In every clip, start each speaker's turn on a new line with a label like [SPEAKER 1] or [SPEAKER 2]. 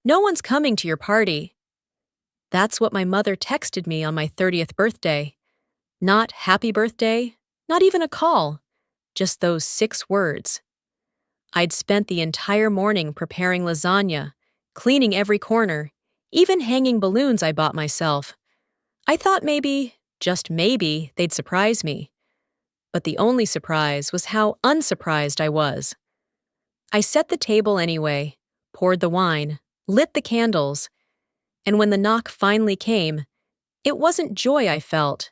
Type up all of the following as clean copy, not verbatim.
[SPEAKER 1] No one's coming to your party. That's what my mother texted me on my 30th birthday. Not happy birthday, not even a call, just those 6 words. I'd spent the entire morning preparing lasagna, cleaning every corner, even hanging balloons I bought myself. I thought maybe, just maybe, they'd surprise me. But the only surprise was how unsurprised I was. I set the table anyway, poured the wine, lit the candles, and when the knock finally came, it wasn't joy I felt.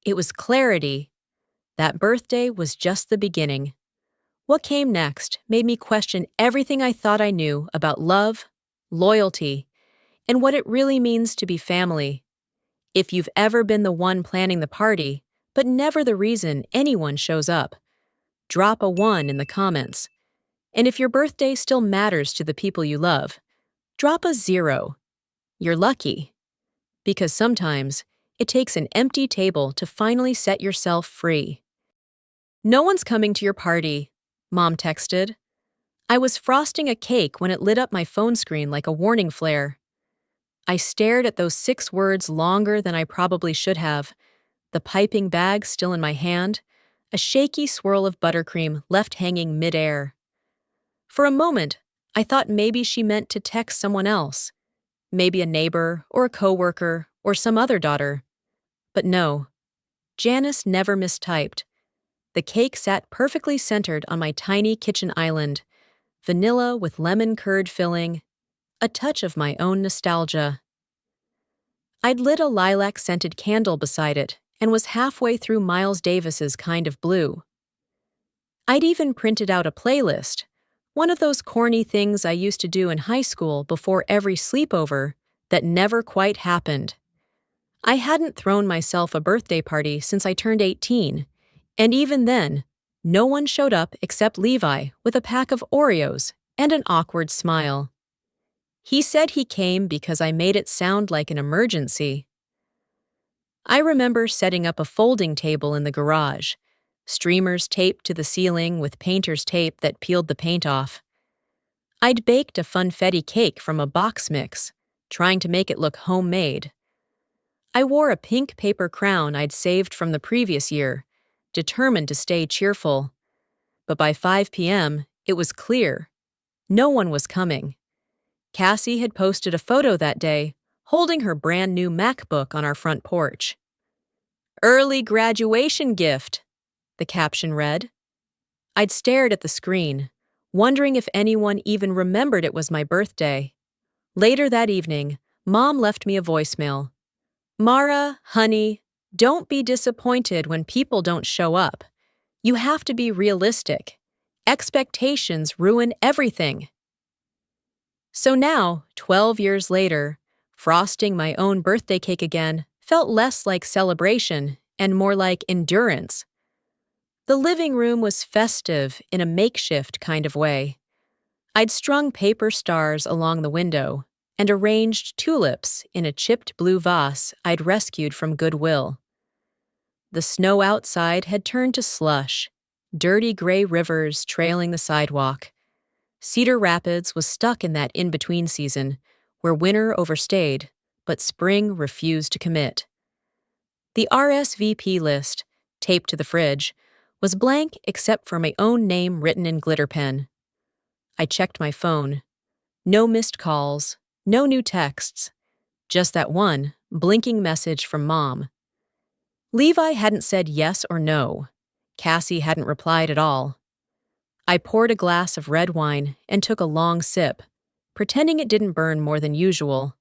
[SPEAKER 1] It was clarity. That birthday was just the beginning. What came next made me question everything I thought I knew about love, loyalty, and what it really means to be family. If you've ever been the one planning the party, but never the reason anyone shows up, drop a 1 in the comments. And if your birthday still matters to the people you love, drop a 0. You're lucky. Because sometimes it takes an empty table to finally set yourself free. No one's coming to your party, Mom texted. I was frosting a cake when it lit up my phone screen like a warning flare. I stared at those 6 words longer than I probably should have, the piping bag still in my hand, a shaky swirl of buttercream left hanging midair. For a moment, I thought maybe she meant to text someone else, maybe a neighbor or a coworker or some other daughter. But no, Janice never mistyped. The cake sat perfectly centered on my tiny kitchen island, vanilla with lemon curd filling, a touch of my own nostalgia. I'd lit a lilac-scented candle beside it and was halfway through Miles Davis's Kind of Blue. I'd even printed out a playlist, one of those corny things I used to do in high school before every sleepover that never quite happened. I hadn't thrown myself a birthday party since I turned 18, and even then, no one showed up except Levi with a pack of Oreos and an awkward smile. He said he came because I made it sound like an emergency. I remember setting up a folding table in the garage, streamers taped to the ceiling with painter's tape that peeled the paint off. I'd baked a funfetti cake from a box mix, trying to make it look homemade. I wore a pink paper crown I'd saved from the previous year, determined to stay cheerful. But by 5 p.m., it was clear. No one was coming. Cassie had posted a photo that day, holding her brand new MacBook on our front porch. "Early graduation gift," the caption read. I'd stared at the screen, wondering if anyone even remembered it was my birthday. Later that evening, Mom left me a voicemail. "Mara, honey, don't be disappointed when people don't show up. You have to be realistic. Expectations ruin everything." So now, 12 years later, frosting my own birthday cake again felt less like celebration and more like endurance. The living room was festive in a makeshift kind of way. I'd strung paper stars along the window and arranged tulips in a chipped blue vase I'd rescued from Goodwill. The snow outside had turned to slush, dirty gray rivers trailing the sidewalk. Cedar Rapids was stuck in that in-between season, where winter overstayed, but spring refused to commit. The RSVP list, taped to the fridge, was blank except for my own name written in glitter pen. I checked my phone. No missed calls, no new texts, just that one blinking message from Mom. Levi hadn't said yes or no. Cassie hadn't replied at all. I poured a glass of red wine and took a long sip, pretending it didn't burn more than usual.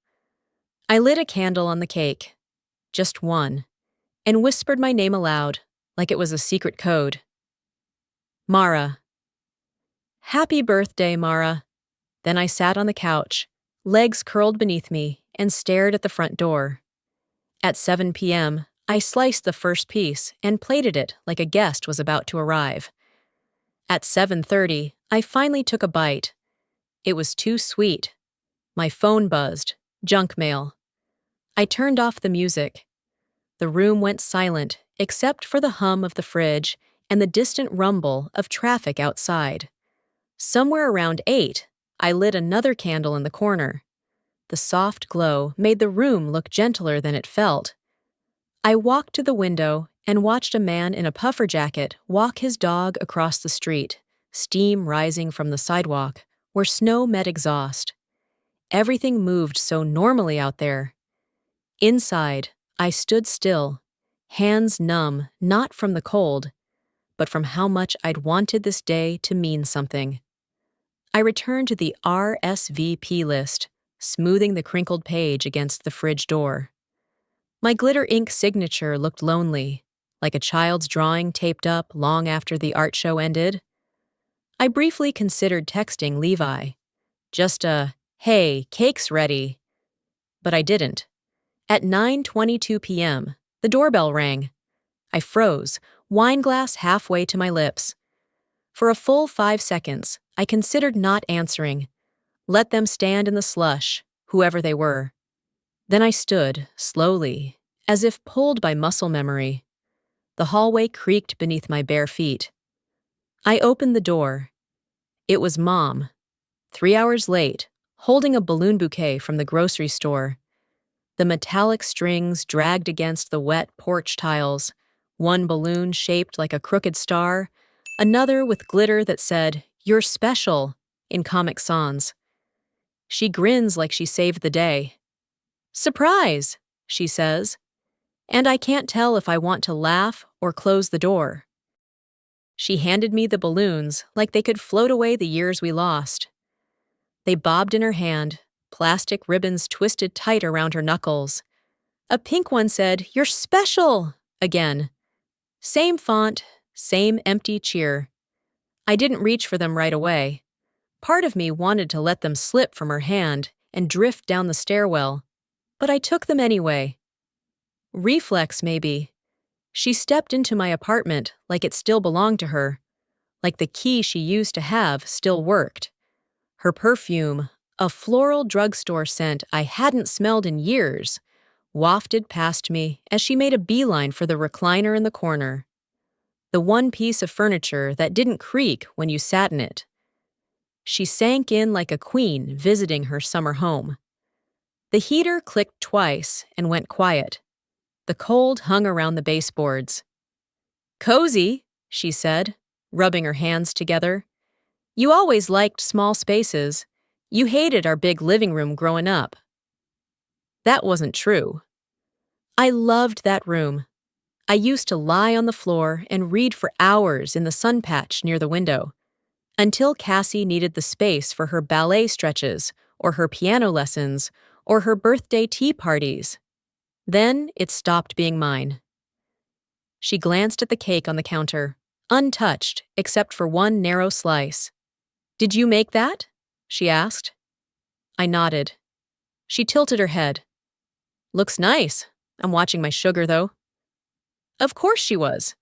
[SPEAKER 1] I lit a candle on the cake, just one, and whispered my name aloud, like it was a secret code. Mara. Happy birthday, Mara. Then I sat on the couch, legs curled beneath me, and stared at the front door. At 7 p.m., I sliced the first piece and plated it like a guest was about to arrive. At 7:30, I finally took a bite. It was too sweet. My phone buzzed. Junk mail. I turned off the music. The room went silent except for the hum of the fridge and the distant rumble of traffic outside. Somewhere around 8, I lit another candle in the corner. The soft glow made the room look gentler than it felt. I walked to the window and watched a man in a puffer jacket walk his dog across the street, steam rising from the sidewalk, where snow met exhaust. Everything moved so normally out there. Inside, I stood still, hands numb not from the cold, but from how much I'd wanted this day to mean something. I returned to the RSVP list, smoothing the crinkled page against the fridge door. My glitter ink signature looked lonely, like a child's drawing taped up long after the art show ended. I briefly considered texting Levi. Just a, "Hey, cake's ready." But I didn't. At 9:22 p.m., the doorbell rang. I froze, wine glass halfway to my lips. For a full 5 seconds, I considered not answering. Let them stand in the slush, whoever they were. Then I stood, slowly, as if pulled by muscle memory. The hallway creaked beneath my bare feet. I opened the door. It was Mom, 3 hours late, holding a balloon bouquet from the grocery store. The metallic strings dragged against the wet porch tiles, one balloon shaped like a crooked star, another with glitter that said, "You're special," in Comic Sans. She grins like she saved the day. "Surprise," she says, and I can't tell if I want to laugh or close the door. She handed me the balloons like they could float away the years we lost. They bobbed in her hand, plastic ribbons twisted tight around her knuckles. A pink one said, "You're special," again. Same font, same empty cheer. I didn't reach for them right away. Part of me wanted to let them slip from her hand and drift down the stairwell, but I took them anyway. Reflex, maybe. She stepped into my apartment like it still belonged to her, like the key she used to have still worked. Her perfume, a floral drugstore scent I hadn't smelled in years, wafted past me as she made a beeline for the recliner in the corner. The one piece of furniture that didn't creak when you sat in it. She sank in like a queen visiting her summer home. The heater clicked twice and went quiet. The cold hung around the baseboards. "Cozy," she said, rubbing her hands together. "You always liked small spaces. You hated our big living room growing up." That wasn't true. I loved that room. I used to lie on the floor and read for hours in the sun patch near the window, until Cassie needed the space for her ballet stretches, or her piano lessons, or her birthday tea parties. Then it stopped being mine. She glanced at the cake on the counter, untouched except for one narrow slice. "Did you make that?" she asked. I nodded. She tilted her head. "Looks nice. I'm watching my sugar, though." Of course she was.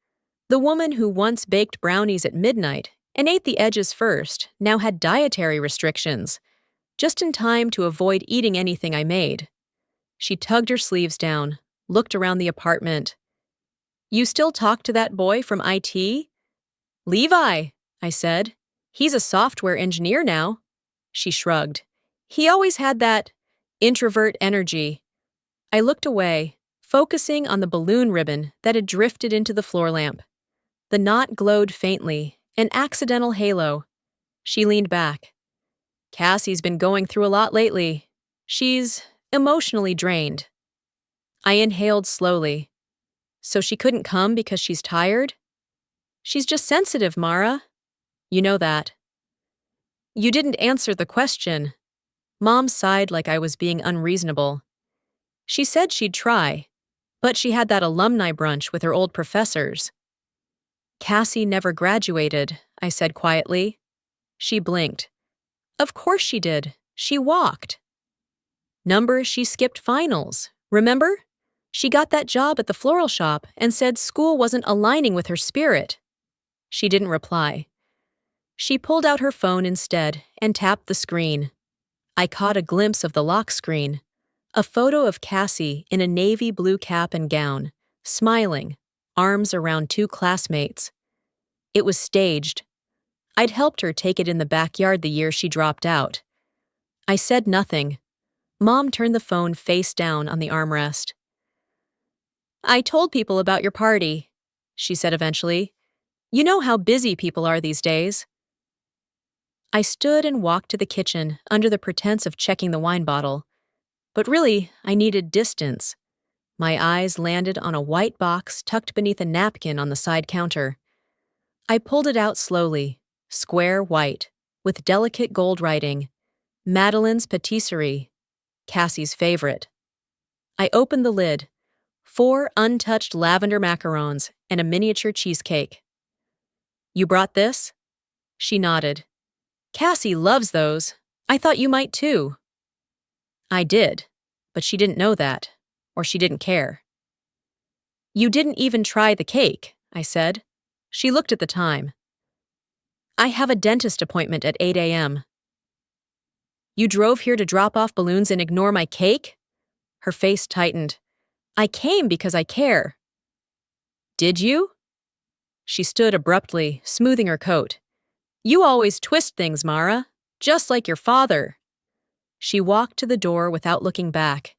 [SPEAKER 1] The woman who once baked brownies at midnight and ate the edges first now had dietary restrictions, just in time to avoid eating anything I made. She tugged her sleeves down, looked around the apartment. "You still talk to that boy from IT?" "Levi," I said. "He's a software engineer now." She shrugged. "He always had that introvert energy." I looked away, focusing on the balloon ribbon that had drifted into the floor lamp. The knot glowed faintly, an accidental halo. She leaned back. "Cassie's been going through a lot lately. She's emotionally drained." I inhaled slowly. "So she couldn't come because she's tired?" "She's just sensitive, Mara. You know that." "You didn't answer the question." Mom sighed like I was being unreasonable. "She said she'd try, but she had that alumni brunch with her old professors." "Cassie never graduated," I said quietly. She blinked. "Of course she did. She walked." "Number she skipped finals, remember? She got that job at the floral shop and said school wasn't aligning with her spirit." She didn't reply. She pulled out her phone instead and tapped the screen. I caught a glimpse of the lock screen, a photo of Cassie in a navy blue cap and gown, smiling, arms around two classmates. It was staged. I'd helped her take it in the backyard the year she dropped out. I said nothing. Mom turned the phone face down on the armrest. "I told people about your party," she said eventually. "You know how busy people are these days." I stood and walked to the kitchen under the pretense of checking the wine bottle. But really, I needed distance. My eyes landed on a white box tucked beneath a napkin on the side counter. I pulled it out slowly, square white, with delicate gold writing, Madeline's Patisserie, Cassie's favorite. I opened the lid, 4 untouched lavender macarons and a miniature cheesecake. "You brought this?" She nodded. "Cassie loves those. I thought you might too." I did, but she didn't know that, or she didn't care. "You didn't even try the cake," I said. She looked at the time. "I have a dentist appointment at 8 a.m. "You drove here to drop off balloons and ignore my cake?" Her face tightened. "I came because I care." "Did you?" She stood abruptly, smoothing her coat. "You always twist things, Mara, just like your father." She walked to the door without looking back,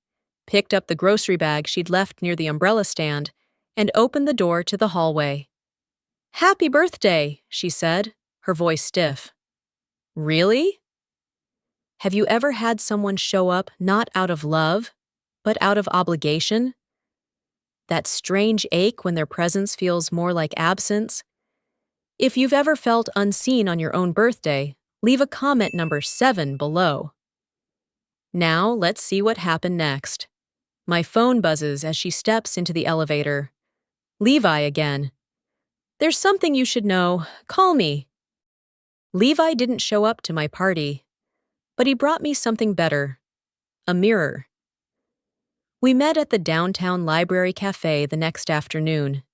[SPEAKER 1] picked up the grocery bag she'd left near the umbrella stand, and opened the door to the hallway. "Happy birthday," she said, her voice stiff. "Really?" Have you ever had someone show up not out of love, but out of obligation? That strange ache when their presence feels more like absence? If you've ever felt unseen on your own birthday, leave a comment number 7 below. Now let's see what happened next. My phone buzzes as she steps into the elevator. Levi again. "There's something you should know. Call me." Levi didn't show up to my party, but he brought me something better. A mirror. We met at the downtown library cafe the next afternoon.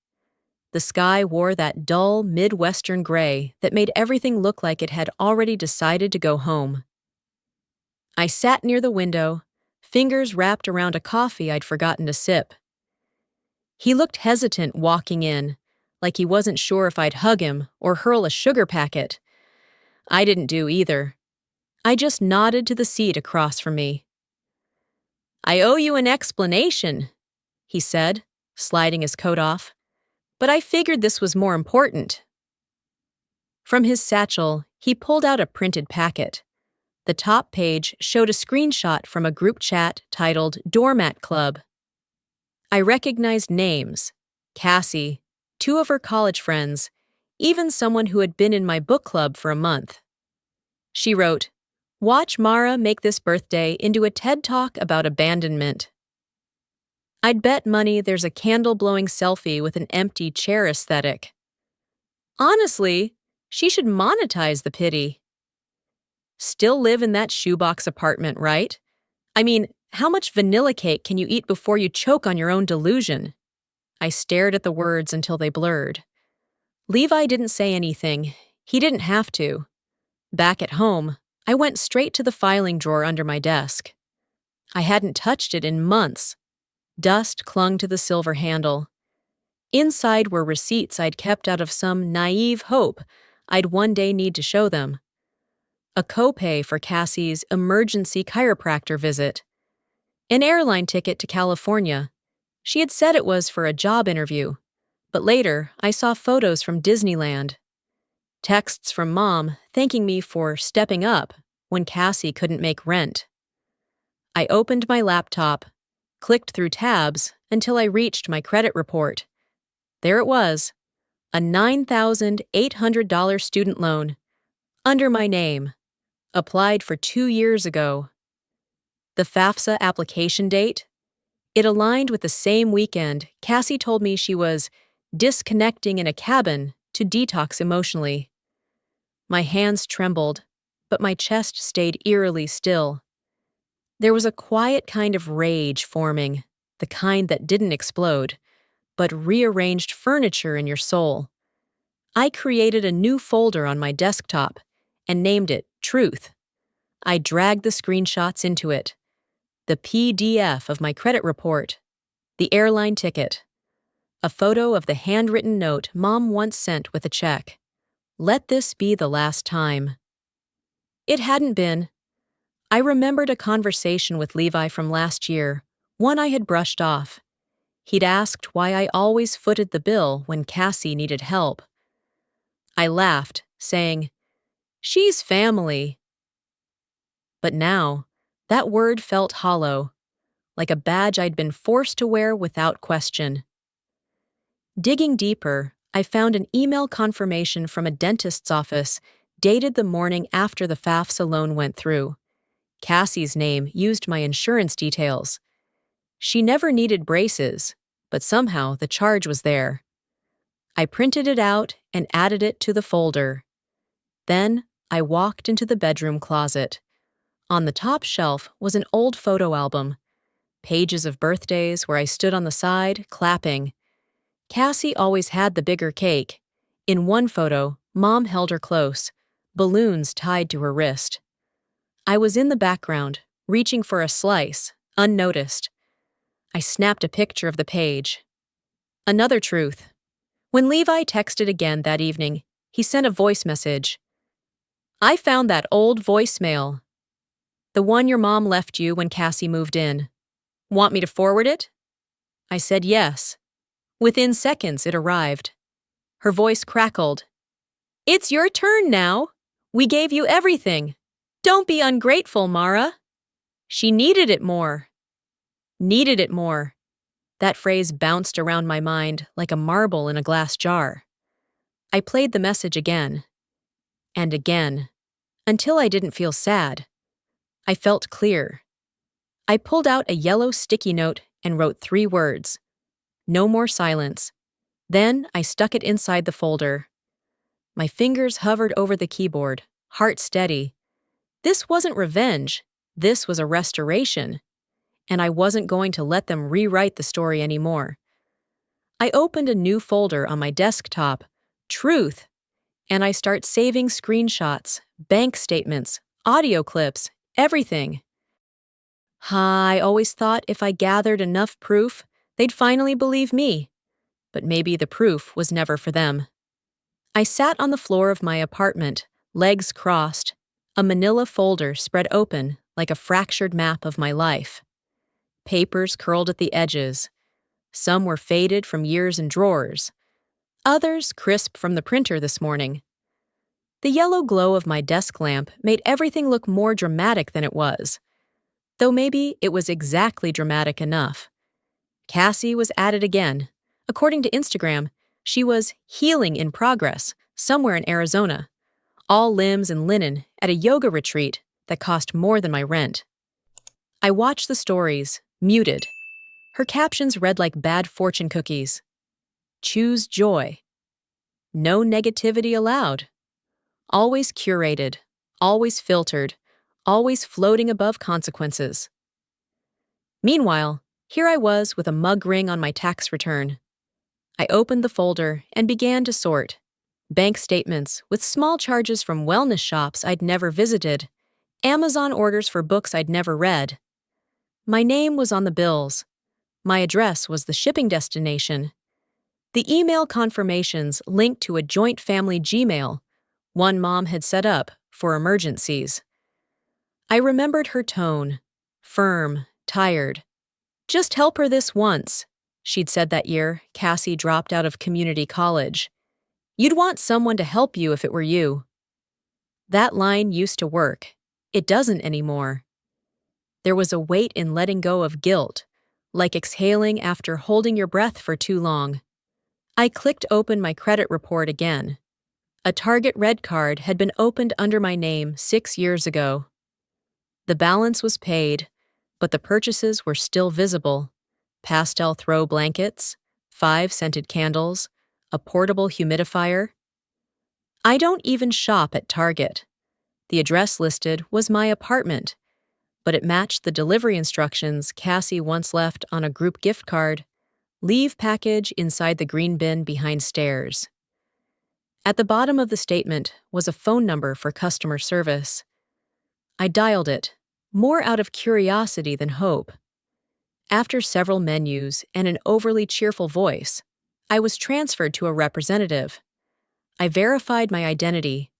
[SPEAKER 1] The sky wore that dull Midwestern gray that made everything look like it had already decided to go home. I sat near the window, fingers wrapped around a coffee I'd forgotten to sip. He looked hesitant walking in, like he wasn't sure if I'd hug him or hurl a sugar packet. I didn't do either. I just nodded to the seat across from me. "I owe you an explanation," he said, sliding his coat off. "But I figured this was more important." From his satchel, he pulled out a printed packet. The top page showed a screenshot from a group chat titled Doormat Club. I recognized names: Cassie, 2 of her college friends, even someone who had been in my book club for a month. She wrote, "Watch Mara make this birthday into a TED Talk about abandonment." I'd bet money there's a candle-blowing selfie with an empty chair aesthetic. Honestly, she should monetize the pity. Still live in that shoebox apartment, right? I mean, how much vanilla cake can you eat before you choke on your own delusion? I stared at the words until they blurred. Levi didn't say anything. He didn't have to. Back at home, I went straight to the filing drawer under my desk. I hadn't touched it in months. Dust clung to the silver handle. Inside were receipts I'd kept out of some naive hope I'd one day need to show them. A copay for Cassie's emergency chiropractor visit. An airline ticket to California. She had said it was for a job interview, but later I saw photos from Disneyland. Texts from Mom thanking me for stepping up when Cassie couldn't make rent. I opened my laptop, clicked through tabs until I reached my credit report. There it was, a $9,800 student loan, under my name, applied for 2 years ago. The FAFSA application date? It aligned with the same weekend Cassie told me she was disconnecting in a cabin to detox emotionally. My hands trembled, but my chest stayed eerily still. There was a quiet kind of rage forming, the kind that didn't explode, but rearranged furniture in your soul. I created a new folder on my desktop and named it Truth. I dragged the screenshots into it. The PDF of my credit report, the airline ticket, a photo of the handwritten note Mom once sent with a check. Let this be the last time. It hadn't been. I remembered a conversation with Levi from last year, one I had brushed off. He'd asked why I always footed the bill when Cassie needed help. I laughed, saying, "She's family." But now, that word felt hollow, like a badge I'd been forced to wear without question. Digging deeper, I found an email confirmation from a dentist's office dated the morning after the FAFSA loan went through. Cassie's name used my insurance details. She never needed braces, but somehow the charge was there. I printed it out and added it to the folder. Then I walked into the bedroom closet. On the top shelf was an old photo album, pages of birthdays where I stood on the side, clapping. Cassie always had the bigger cake. In one photo, Mom held her close, balloons tied to her wrist. I was in the background, reaching for a slice, unnoticed. I snapped a picture of the page. Another truth. When Levi texted again that evening, he sent a voice message. "I found that old voicemail. The one your mom left you when Cassie moved in. Want me to forward it?" I said yes. Within seconds, it arrived. Her voice crackled. "It's your turn now. We gave you everything. Don't be ungrateful, Mara." She needed it more. Needed it more. That phrase bounced around my mind like a marble in a glass jar. I played the message again. And again. Until I didn't feel sad. I felt clear. I pulled out a yellow sticky note and wrote 3 words. No more silence. Then I stuck it inside the folder. My fingers hovered over the keyboard, heart steady. This wasn't revenge. This was a restoration. And I wasn't going to let them rewrite the story anymore. I opened a new folder on my desktop, Truth, and I start saving screenshots, bank statements, audio clips, everything. I always thought if I gathered enough proof, they'd finally believe me. But maybe the proof was never for them. I sat on the floor of my apartment, legs crossed, a manila folder spread open like a fractured map of my life. Papers curled at the edges. Some were faded from years in drawers. Others crisp from the printer this morning. The yellow glow of my desk lamp made everything look more dramatic than it was. Though maybe it was exactly dramatic enough. Cassie was at it again. According to Instagram, she was healing in progress somewhere in Arizona, all limbs and linen at a yoga retreat that cost more than my rent. I watched the stories, muted. Her captions read like bad fortune cookies. Choose joy. No negativity allowed. Always curated, always filtered, always floating above consequences. Meanwhile, here I was with a mug ring on my tax return. I opened the folder and began to sort. Bank statements with small charges from wellness shops I'd never visited, Amazon orders for books I'd never read. My name was on the bills. My address was the shipping destination. The email confirmations linked to a joint family Gmail, one Mom had set up for emergencies. I remembered her tone, firm, tired. "Just help her this once," she'd said that year Cassie dropped out of community college. "You'd want someone to help you if it were you." That line used to work. It doesn't anymore. There was a weight in letting go of guilt, like exhaling after holding your breath for too long. I clicked open my credit report again. A Target Red card had been opened under my name 6 years ago. The balance was paid, but the purchases were still visible. Pastel throw blankets, 5 scented candles, a portable humidifier. I don't even shop at Target. The address listed was my apartment, but it matched the delivery instructions Cassie once left on a group gift card. Leave package inside the green bin behind stairs. At the bottom of the statement was a phone number for customer service. I dialed it, more out of curiosity than hope. After several menus and an overly cheerful voice, I was transferred to a representative. I verified my identity.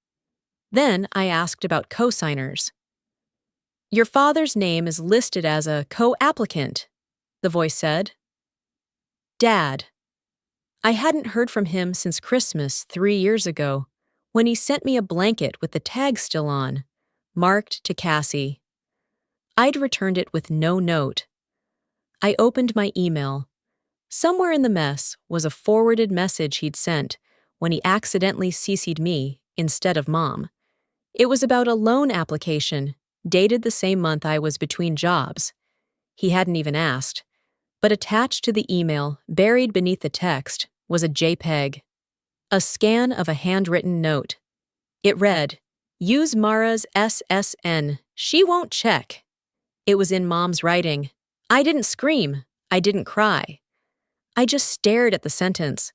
[SPEAKER 1] Then I asked about cosigners. Your father's name is listed as a co-applicant, the voice said. Dad. I hadn't heard from him since Christmas 3 years ago, when he sent me a blanket with the tag still on, marked to Cassie. I'd returned it with no note. I opened my email. Somewhere in the mess was a forwarded message he'd sent when he accidentally CC'd me instead of Mom. It was about a loan application, dated the same month I was between jobs. He hadn't even asked. But attached to the email, buried beneath the text, was a JPEG. A scan of a handwritten note. It read, "Use Mara's SSN. She won't check." It was in Mom's writing. I didn't scream. I didn't cry. I just stared at the sentence,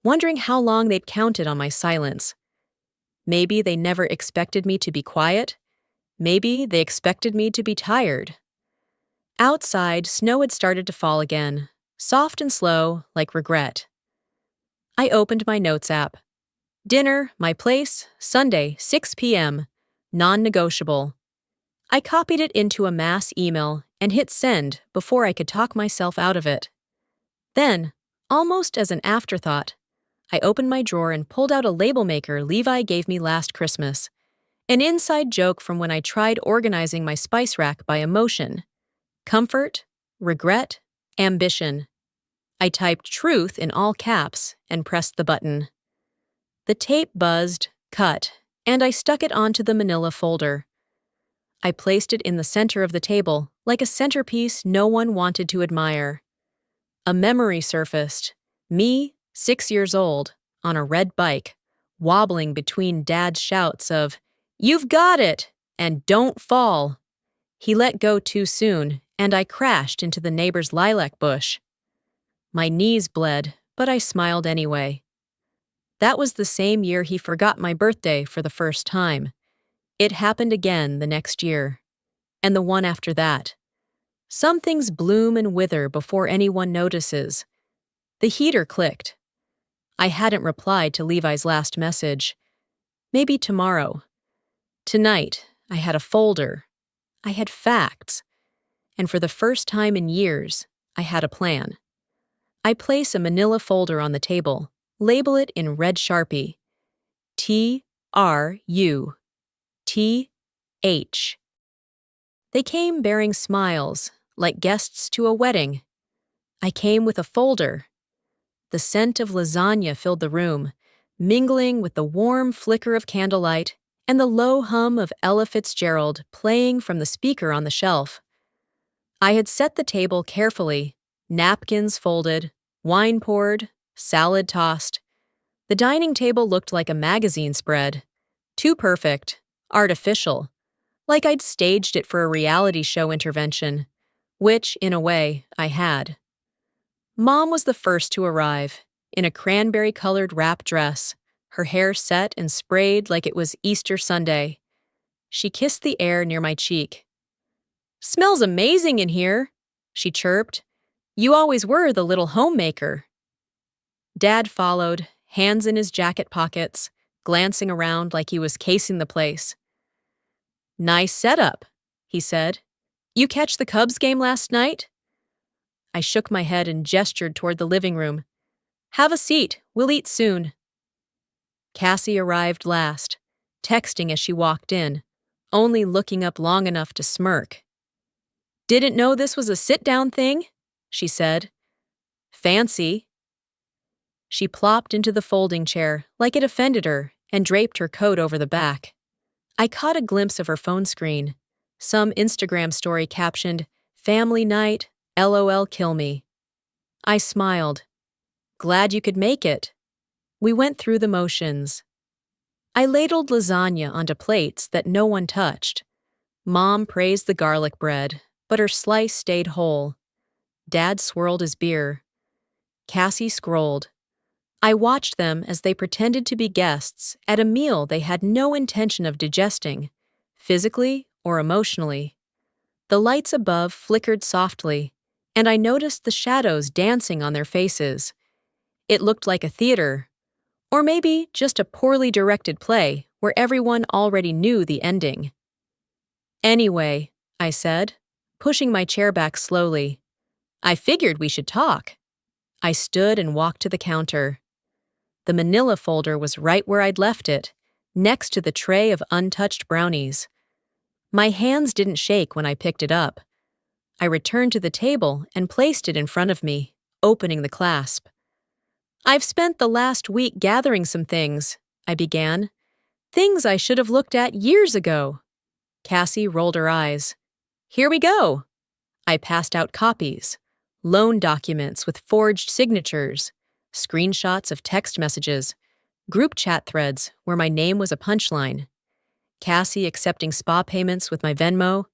[SPEAKER 1] wondering how long they'd counted on my silence. Maybe they never expected me to be quiet. Maybe they expected me to be tired. Outside, snow had started to fall again, soft and slow, like regret. I opened my notes app. Dinner, my place, Sunday, 6 p.m., non-negotiable. I copied it into a mass email and hit send before I could talk myself out of it. Then, almost as an afterthought, I opened my drawer and pulled out a label maker Levi gave me last Christmas, an inside joke from when I tried organizing my spice rack by emotion. Comfort, regret, ambition. I typed truth in all caps and pressed the button. The tape buzzed, cut, and I stuck it onto the manila folder. I placed it in the center of the table, like a centerpiece no one wanted to admire. A memory surfaced. Me, 6 years old, on a red bike, wobbling between Dad's shouts of, "You've got it!" and "Don't fall." He let go too soon, and I crashed into the neighbor's lilac bush. My knees bled, but I smiled anyway. That was the same year he forgot my birthday for the first time. It happened again the next year, and the one after that. Some things bloom and wither before anyone notices. The heater clicked. I hadn't replied to Levi's last message. Maybe tomorrow. Tonight, I had a folder. I had facts. And for the first time in years, I had a plan. I place a manila folder on the table, label it in red Sharpie. TRU. TH. They came bearing smiles, like guests to a wedding. I came with a folder. The scent of lasagna filled the room, mingling with the warm flicker of candlelight and the low hum of Ella Fitzgerald playing from the speaker on the shelf. I had set the table carefully, napkins folded, wine poured, salad tossed. The dining table looked like a magazine spread. Too perfect, artificial, like I'd staged it for a reality show intervention, which, in a way, I had. Mom was the first to arrive, in a cranberry-colored wrap dress, her hair set and sprayed like it was Easter Sunday. She kissed the air near my cheek. "Smells amazing in here," she chirped. "You always were the little homemaker." Dad followed, hands in his jacket pockets, glancing around like he was casing the place. "Nice setup," he said. "You catch the Cubs game last night?" I shook my head and gestured toward the living room. "Have a seat, we'll eat soon." Cassie arrived last, texting as she walked in, only looking up long enough to smirk. "Didn't know this was a sit-down thing," she said. "Fancy." She plopped into the folding chair like it offended her and draped her coat over the back. I caught a glimpse of her phone screen. Some Instagram story captioned, "Family night, LOL kill me." I smiled. "Glad you could make it." We went through the motions. I ladled lasagna onto plates that no one touched. Mom praised the garlic bread, but her slice stayed whole. Dad swirled his beer. Cassie scrolled. I watched them as they pretended to be guests at a meal they had no intention of digesting, physically or emotionally. The lights above flickered softly, and I noticed the shadows dancing on their faces. It looked like a theater, or maybe just a poorly directed play where everyone already knew the ending. Anyway, I said, pushing my chair back slowly. I figured we should talk. I stood and walked to the counter. The manila folder was right where I'd left it, next to the tray of untouched brownies. My hands didn't shake when I picked it up. I returned to the table and placed it in front of me, opening the clasp. I've spent the last week gathering some things, I began. Things I should have looked at years ago. Cassie rolled her eyes. Here we go. I passed out copies, loan documents with forged signatures, screenshots of text messages, group chat threads where my name was a punchline, Cassie accepting spa payments with my Venmo,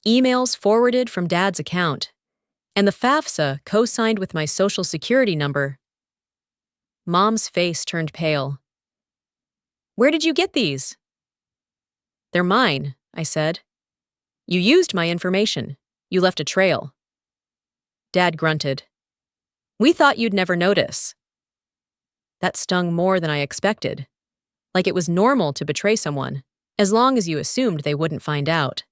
[SPEAKER 1] emails forwarded from Dad's account, and the FAFSA co-signed with my social security number. Mom's face turned pale. Where did you get these? They're mine, I said. You used my information. You left a trail. Dad grunted. We thought you'd never notice. That stung more than I expected. Like it was normal to betray someone, as long as you assumed they wouldn't find out.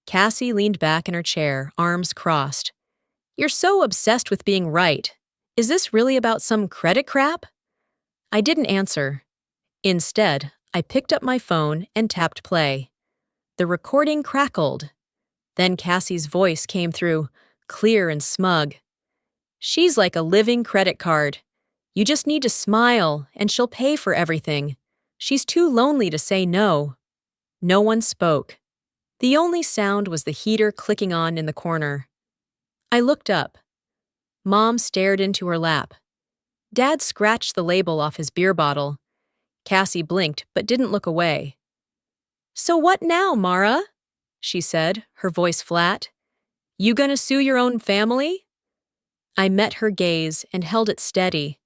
[SPEAKER 1] Cassie leaned back in her chair, arms crossed. You're so obsessed with being right. Is this really about some credit crap? I didn't answer. Instead, I picked up my phone and tapped play. The recording crackled. Then Cassie's voice came through, clear and smug. She's like a living credit card. You just need to smile, and she'll pay for everything. She's too lonely to say no. No one spoke. The only sound was the heater clicking on in the corner. I looked up. Mom stared into her lap. Dad scratched the label off his beer bottle. Cassie blinked but didn't look away. So what now, Mara? She said, her voice flat. You gonna sue your own family? I met her gaze and held it steady.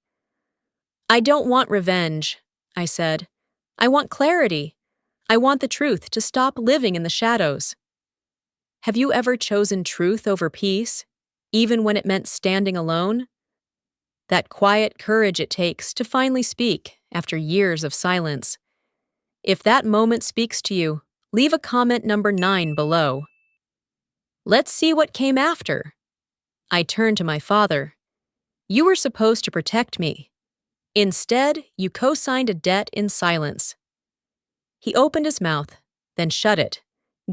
[SPEAKER 1] I don't want revenge, I said. I want clarity. I want the truth to stop living in the shadows. Have you ever chosen truth over peace, even when it meant standing alone? That quiet courage it takes to finally speak after years of silence. If that moment speaks to you, leave a comment number 9 below. Let's see what came after. I turned to my father. You were supposed to protect me. Instead, you co-signed a debt in silence. He opened his mouth, then shut it,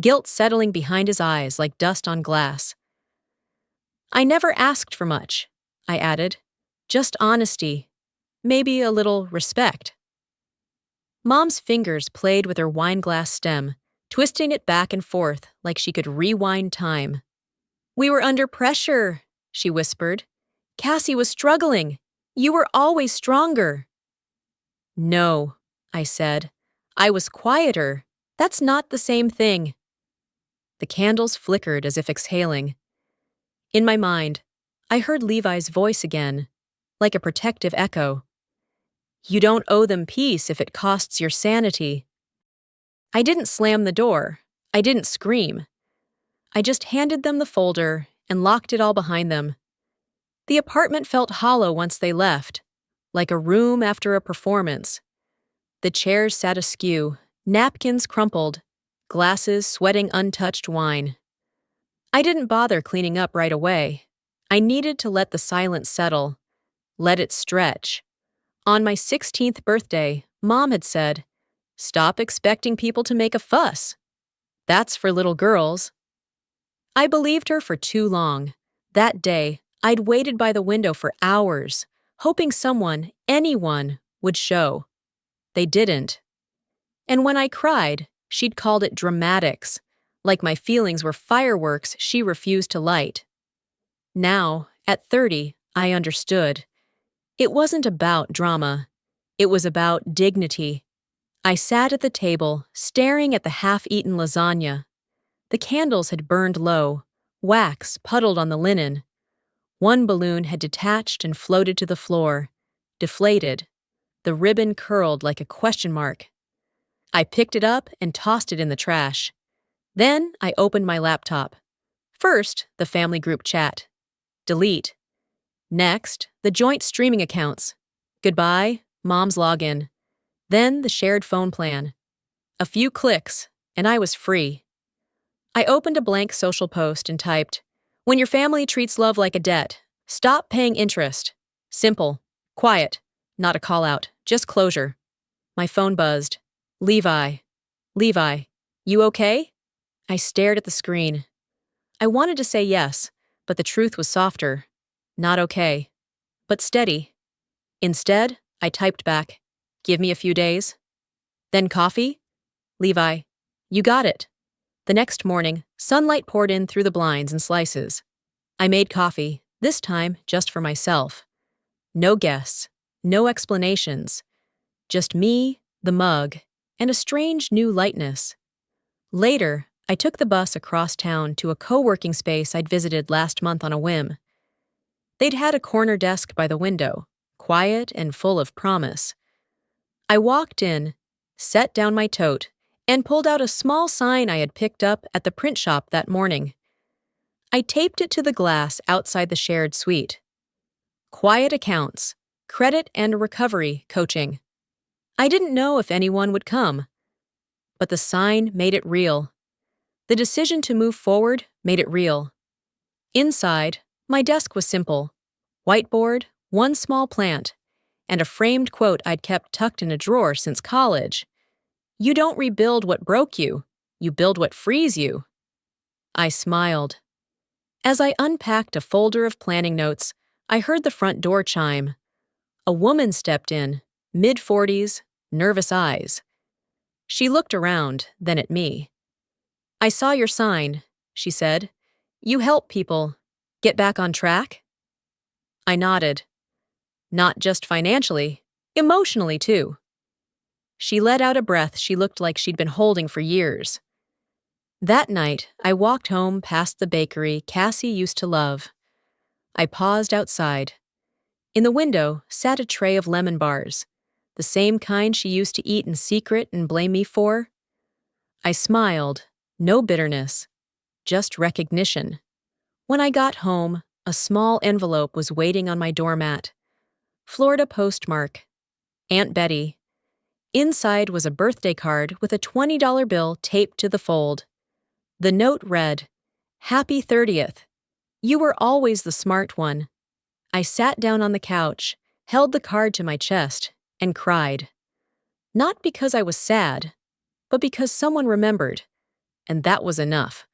[SPEAKER 1] guilt settling behind his eyes like dust on glass. I never asked for much, I added. Just honesty. Maybe a little respect. Mom's fingers played with her wine glass stem, twisting it back and forth like she could rewind time. We were under pressure, she whispered. Cassie was struggling. You were always stronger. No, I said. I was quieter. That's not the same thing. The candles flickered as if exhaling. In my mind, I heard Levi's voice again, like a protective echo. You don't owe them peace if it costs your sanity. I didn't slam the door. I didn't scream. I just handed them the folder and locked it all behind them. The apartment felt hollow once they left, like a room after a performance. The chairs sat askew, napkins crumpled, glasses sweating untouched wine. I didn't bother cleaning up right away. I needed to let the silence settle, let it stretch. On my 16th birthday, Mom had said, "Stop expecting people to make a fuss. That's for little girls." I believed her for too long. That day, I'd waited by the window for hours, hoping someone, anyone, would show. They didn't. And when I cried, she'd called it dramatics, like my feelings were fireworks she refused to light. Now, at 30, I understood. It wasn't about drama. It was about dignity. I sat at the table, staring at the half-eaten lasagna. The candles had burned low, wax puddled on the linen. One balloon had detached and floated to the floor, deflated. The ribbon curled like a question mark. I picked it up and tossed it in the trash. Then I opened my laptop. First, the family group chat. Delete. Next, the joint streaming accounts. Goodbye, Mom's login. Then the shared phone plan. A few clicks, and I was free. I opened a blank social post and typed, "When your family treats love like a debt, stop paying interest." Simple, quiet, not a call out, just closure. My phone buzzed. Levi. Levi, you okay? I stared at the screen. I wanted to say yes, but the truth was softer. Not okay, but steady. Instead, I typed back, "Give me a few days." Then coffee? Levi, you got it. The next morning, sunlight poured in through the blinds in slices. I made coffee, this time just for myself. No guests, no explanations. Just me, the mug, and a strange new lightness. Later, I took the bus across town to a co-working space I'd visited last month on a whim. They'd had a corner desk by the window, quiet and full of promise. I walked in, set down my tote, and pulled out a small sign I had picked up at the print shop that morning. I taped it to the glass outside the shared suite. Quiet accounts, credit and recovery coaching. I didn't know if anyone would come, but the sign made it real. The decision to move forward made it real. Inside, my desk was simple. Whiteboard, one small plant, and a framed quote I'd kept tucked in a drawer since college. "You don't rebuild what broke you, you build what frees you." I smiled. As I unpacked a folder of planning notes, I heard the front door chime. A woman stepped in, mid-40s, nervous eyes. She looked around, then at me. "I saw your sign," she said. "You help people. Get back on track?" I nodded. Not just financially, emotionally too. She let out a breath she looked like she'd been holding for years. That night, I walked home past the bakery Cassie used to love. I paused outside. In the window sat a tray of lemon bars, the same kind she used to eat in secret and blame me for. I smiled, no bitterness, just recognition. When I got home, a small envelope was waiting on my doormat. Florida postmark. Aunt Betty. Inside was a birthday card with a $20 bill taped to the fold. The note read, "Happy 30th. You were always the smart one." I sat down on the couch, held the card to my chest, and cried. Not because I was sad, but because someone remembered, and that was enough.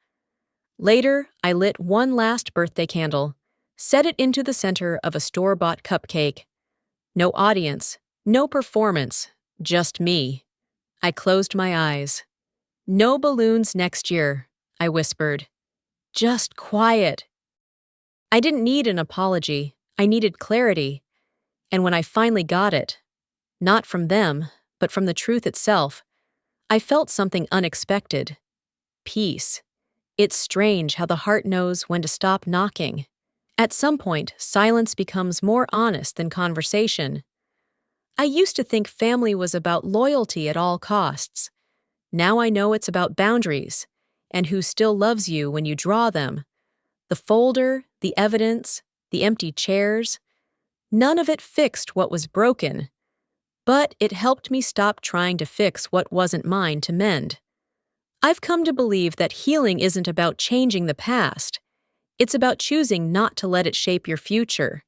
[SPEAKER 1] Later, I lit one last birthday candle, set it into the center of a store-bought cupcake. No audience, no performance, just me. I closed my eyes. "No balloons next year," I whispered. "Just quiet." I didn't need an apology. I needed clarity. And when I finally got it, not from them, but from the truth itself, I felt something unexpected. Peace. It's strange how the heart knows when to stop knocking. At some point, silence becomes more honest than conversation. I used to think family was about loyalty at all costs. Now I know it's about boundaries, and who still loves you when you draw them. The folder, the evidence, the empty chairs. None of it fixed what was broken, but it helped me stop trying to fix what wasn't mine to mend. I've come to believe that healing isn't about changing the past. It's about choosing not to let it shape your future.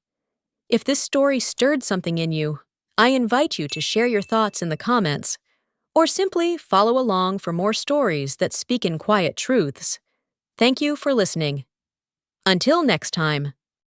[SPEAKER 1] If this story stirred something in you, I invite you to share your thoughts in the comments, or simply follow along for more stories that speak in quiet truths. Thank you for listening. Until next time.